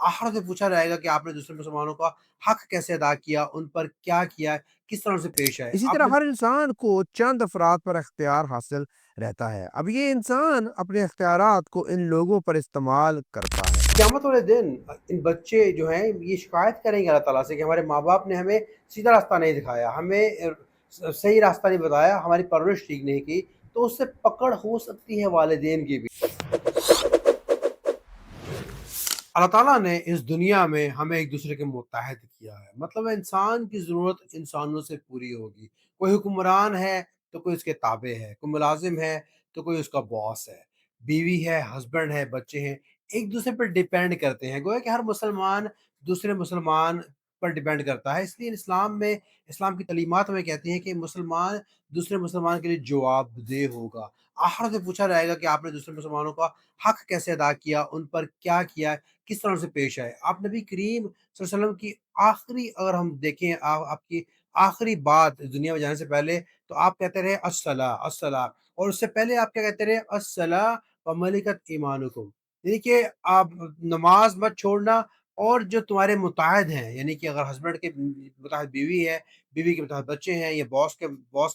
آخرت میں پوچھا جائے گا کہ آپ نے دوسرے مسلمانوں کا حق کیسے ادا کیا، ان پر کیا کیا، کس طرح سے پیش آئے اسی آپ طرح نے۔ ہر انسان کو چند افراد پر اختیار حاصل رہتا ہے۔ اب یہ انسان اپنے اختیارات کو ان لوگوں پر استعمال کرتا ہے۔ قیامت والے دن ان بچے جو ہیں یہ شکایت کریں گے اللہ تعالیٰ سے کہ ہمارے ماں باپ نے ہمیں سیدھا راستہ نہیں دکھایا، ہمیں صحیح راستہ نہیں بتایا، ہماری پرورش ٹھیک نہیں کی، تو اس سے پکڑ ہو سکتی ہے والدین کی بھی۔ اللہ تعالیٰ نے اس دنیا میں ہمیں ایک دوسرے کے متحد کیا ہے، مطلب انسان کی ضرورت انسانوں سے پوری ہوگی۔ کوئی حکمران ہے تو کوئی اس کے تابع ہے، کوئی ملازم ہے تو کوئی اس کا باس ہے، بیوی ہے، ہسبینڈ ہے، بچے ہیں، ایک دوسرے پر ڈیپینڈ کرتے ہیں۔ گویا کہ ہر مسلمان دوسرے مسلمان پر ڈیپینڈ کرتا ہے۔ اس لیے اسلام میں، اسلام کی تعلیمات میں کہتی ہیں کہ مسلمان دوسرے مسلمان کے لیے جواب دہ ہوگا۔ آخرت میں پوچھا جائے گا کہ آپ نے دوسرے مسلمانوں کا حق کیسے ادا کیا، ان پر کیا کیا، کس طرح سے پیش آئے۔ آپ نبی کریم صلی اللہ علیہ وسلم کی آخری، اگر ہم دیکھیں آپ کی آخری بات دنیا میں جانے سے پہلے، تو آپ کہتے رہے الصلاۃ الصلاۃ، اور اس سے پہلے آپ کیا کہتے رہے؟ الصلاۃ و ملکت ایمانکم، یعنی کہ آپ نماز مت چھوڑنا، اور جو تمہارے متحد ہیں، یعنی کہ اگر ہسبینڈ کے متحد بیوی ہے، بیوی کے متحد بچے ہیں، یا باس کے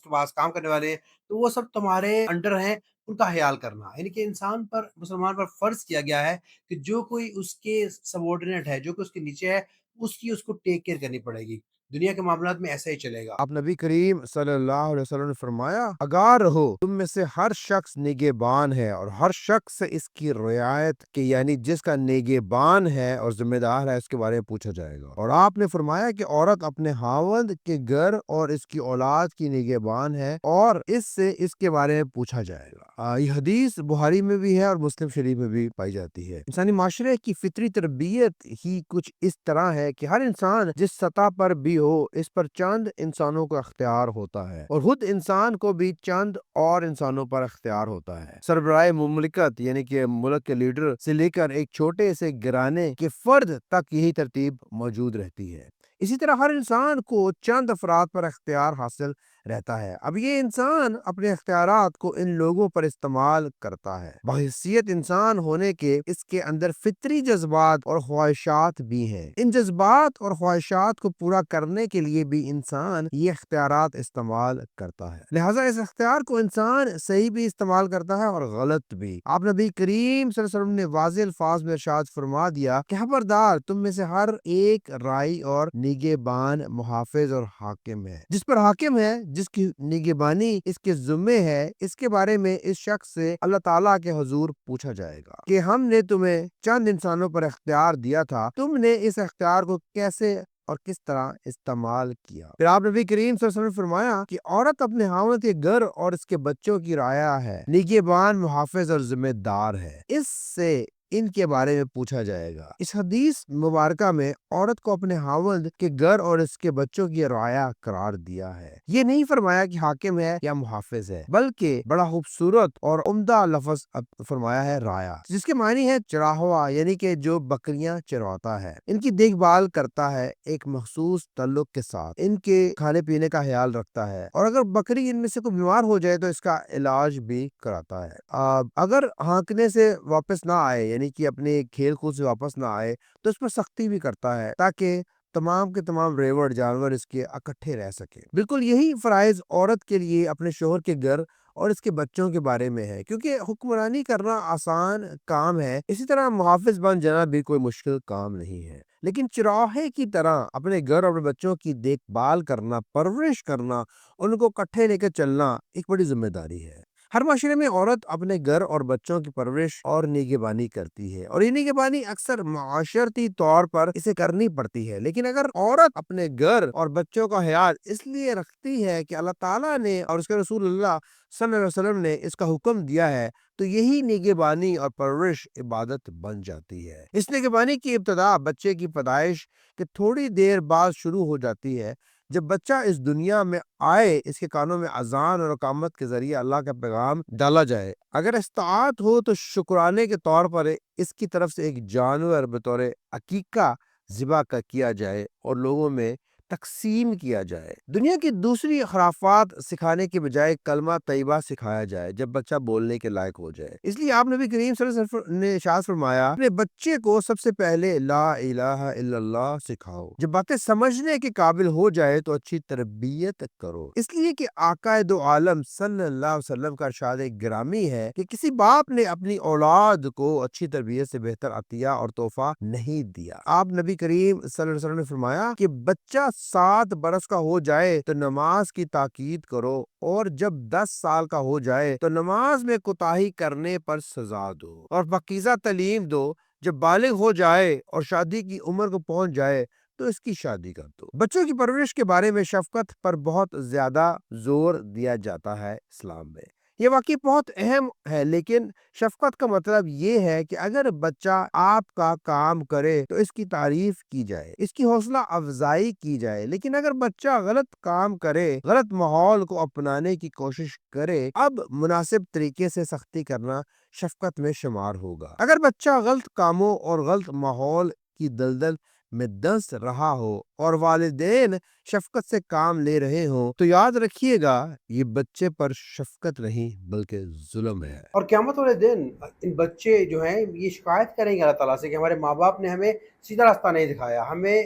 پاس کام کرنے والے ہیں، تو وہ سب تمہارے انڈر ہیں، ان کا خیال کرنا، یعنی کہ انسان پر، مسلمان پر فرض کیا گیا ہے کہ جو کوئی اس کے سبارڈینیٹ ہے، جو کوئی اس کے نیچے ہے، اس کو ٹیک کیئر کرنی پڑے گی۔ دنیا کے معاملات میں ایسا ہی چلے گا۔ اب نبی کریم صلی اللہ علیہ وسلم نے فرمایا، آگاہ رہو، تم میں سے ہر شخص نگہبان ہے، اور ہر شخص سے اس کی رعایت کے، یعنی جس کا نگہبان ہے اور ذمہ دار ہے، اس کے بارے میں پوچھا جائے گا۔ اور آپ نے فرمایا کہ عورت اپنے خاوند کے گھر اور اس کی اولاد کی نگہبان ہے، اور اس سے اس کے بارے میں پوچھا جائے گا۔ یہ حدیث بخاری میں بھی ہے اور مسلم شریف میں بھی پائی جاتی ہے۔ انسانی معاشرے کی فطری تربیت ہی کچھ اس طرح ہے کہ ہر انسان جس سطح پر بھی ہو، اس پر چند انسانوں کو اختیار ہوتا ہے، اور خود انسان کو بھی چند اور انسانوں پر اختیار ہوتا ہے۔ سربراہ مملکت یعنی کہ ملک کے لیڈر سے لے کر ایک چھوٹے سے گھرانے کے فرد تک یہی ترتیب موجود رہتی ہے۔ اسی طرح ہر انسان کو چند افراد پر اختیار حاصل رہتا ہے۔ اب یہ انسان اپنے اختیارات کو ان لوگوں پر استعمال کرتا ہے۔ بحیثیت انسان ہونے کے اس کے اندر فطری جذبات اور خواہشات بھی ہیں۔ ان جذبات اور خواہشات کو پورا کرنے کے لیے بھی انسان یہ اختیارات استعمال کرتا ہے، لہٰذا اس اختیار کو انسان صحیح بھی استعمال کرتا ہے اور غلط بھی۔ آپ نبی کریم صلی اللہ علیہ وسلم نے واضح الفاظ میں ارشاد فرما دیا کہ خبردار، تم میں سے ہر ایک رائی اور نگہبان، محافظ اور حاکم ہے۔ جس پر حاکم ہے، جس کی نگہبانی اس کے ذمے ہے، اس کے بارے میں اس شخص سے اللہ تعالیٰ کے حضور پوچھا جائے گا کہ ہم نے تمہیں چند انسانوں پر اختیار دیا تھا، تم نے اس اختیار کو کیسے اور کس طرح استعمال کیا۔ پھر آپ نبی کریم صلی اللہ علیہ وسلم نے فرمایا کہ عورت اپنے خاوند کے گھر اور اس کے بچوں کی رعایا ہے، نگہبان، محافظ اور ذمہ دار ہے، اس سے ان کے بارے میں پوچھا جائے گا۔ اس حدیث مبارکہ میں عورت کو اپنے خاوند کے گھر اور اس کے بچوں کی رعایا قرار دیا ہے۔ یہ نہیں فرمایا کہ حاکم ہے یا محافظ ہے، بلکہ بڑا خوبصورت اور عمدہ لفظ فرمایا ہے رعایا، جس کے معنی ہے چراہوا، یعنی کہ جو بکریاں چرواتا ہے، ان کی دیکھ بھال کرتا ہے، ایک مخصوص تعلق کے ساتھ ان کے کھانے پینے کا خیال رکھتا ہے، اور اگر بکری ان میں سے کوئی بیمار ہو جائے تو اس کا علاج بھی کراتا ہے۔ اگر ہانکنے سے واپس نہ آئے، یعنی کہ اپنے کھیل کود سے واپس نہ آئے، تو اس پر سختی بھی کرتا ہے تاکہ تمام کے تمام ریوڑ جانور اس کے اکٹھے رہ سکے۔ بالکل یہی فرائض عورت کے لیے اپنے شوہر کے گھر اور اس کے بچوں کے بارے میں ہے، کیونکہ حکمرانی کرنا آسان کام ہے، اسی طرح محافظ بن جانا بھی کوئی مشکل کام نہیں ہے، لیکن چراہے کی طرح اپنے گھر اور اپنے بچوں کی دیکھ بھال کرنا، پرورش کرنا، ان کو کٹھے لے کے چلنا ایک بڑی ذمہ داری ہے۔ ہر معاشرے میں عورت اپنے گھر اور بچوں کی پرورش اور نگہبانی کرتی ہے، اور یہ نگہبانی اکثر معاشرتی طور پر اسے کرنی پڑتی ہے، لیکن اگر عورت اپنے گھر اور بچوں کا خیال اس لیے رکھتی ہے کہ اللہ تعالیٰ نے اور اس کے رسول اللہ صلی اللہ علیہ وسلم نے اس کا حکم دیا ہے، تو یہی نگہبانی اور پرورش عبادت بن جاتی ہے۔ اس نگہبانی کی ابتدا بچے کی پیدائش کے تھوڑی دیر بعد شروع ہو جاتی ہے۔ جب بچہ اس دنیا میں آئے، اس کے کانوں میں اذان اور اقامت کے ذریعے اللہ کا پیغام ڈالا جائے، اگر استطاعت ہو تو شکرانے کے طور پر اس کی طرف سے ایک جانور بطور عقیقہ ذبح کیا جائے اور لوگوں میں تقسیم کیا جائے۔ دنیا کی دوسری خرافات سکھانے کے بجائے کلمہ طیبہ سکھایا جائے جب بچہ بولنے کے لائق ہو جائے۔ اس لیے آپ نبی کریم صلی اللہ علیہ وسلم نے ارشاد فرمایا، اپنے بچے کو سب سے پہلے لا الہ الا اللہ سکھاؤ۔ جب باتیں سمجھنے کے قابل ہو جائے تو اچھی تربیت کرو۔ اس لیے کہ آقا دو عالم صلی اللہ علیہ وسلم کا ارشاد گرامی ہے کہ کسی باپ نے اپنی اولاد کو اچھی تربیت سے بہتر عطیہ اور تحفہ نہیں دیا۔ آپ نبی کریم صلی اللہ علیہ وسلم نے فرمایا کہ بچہ 7 برس کا ہو جائے تو نماز کی تاکید کرو، اور جب 10 سال کا ہو جائے تو نماز میں کوتاہی کرنے پر سزا دو، اور پاکیزہ تعلیم دو۔ جب بالغ ہو جائے اور شادی کی عمر کو پہنچ جائے تو اس کی شادی کر دو۔ بچوں کی پرورش کے بارے میں شفقت پر بہت زیادہ زور دیا جاتا ہے اسلام میں۔ یہ واقعی بہت اہم ہے، لیکن شفقت کا مطلب یہ ہے کہ اگر بچہ آپ کا کام کرے تو اس کی تعریف کی جائے، اس کی حوصلہ افزائی کی جائے۔ لیکن اگر بچہ غلط کام کرے، غلط ماحول کو اپنانے کی کوشش کرے، اب مناسب طریقے سے سختی کرنا شفقت میں شمار ہوگا۔ اگر بچہ غلط کاموں اور غلط ماحول کی دلدل میں دنس رہا ہو اور والدین شفقت سے کام لے رہے ہوں تو یاد رکھیے گا، یہ بچے پر شفقت نہیں بلکہ ظلم ہے۔ اور قیامت والے دن ان بچے جو ہیں یہ شکایت کریں گے اللہ تعالیٰ سے کہ ہمارے ماں باپ نے ہمیں سیدھا راستہ نہیں دکھایا، ہمیں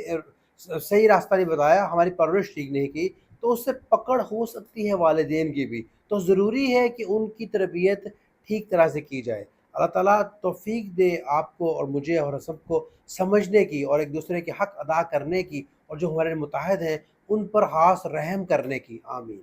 صحیح راستہ نہیں بتایا، ہماری پرورش ٹھیک نہیں کی۔ تو اس سے پکڑ ہو سکتی ہے والدین کی بھی، تو ضروری ہے کہ ان کی تربیت ٹھیک طرح سے کی جائے۔ اللہ تعالیٰ توفیق دے آپ کو اور مجھے اور سب کو سمجھنے کی اور ایک دوسرے کے حق ادا کرنے کی، اور جو ہمارے متحد ہیں ان پر خاص رحم کرنے کی۔ آمین۔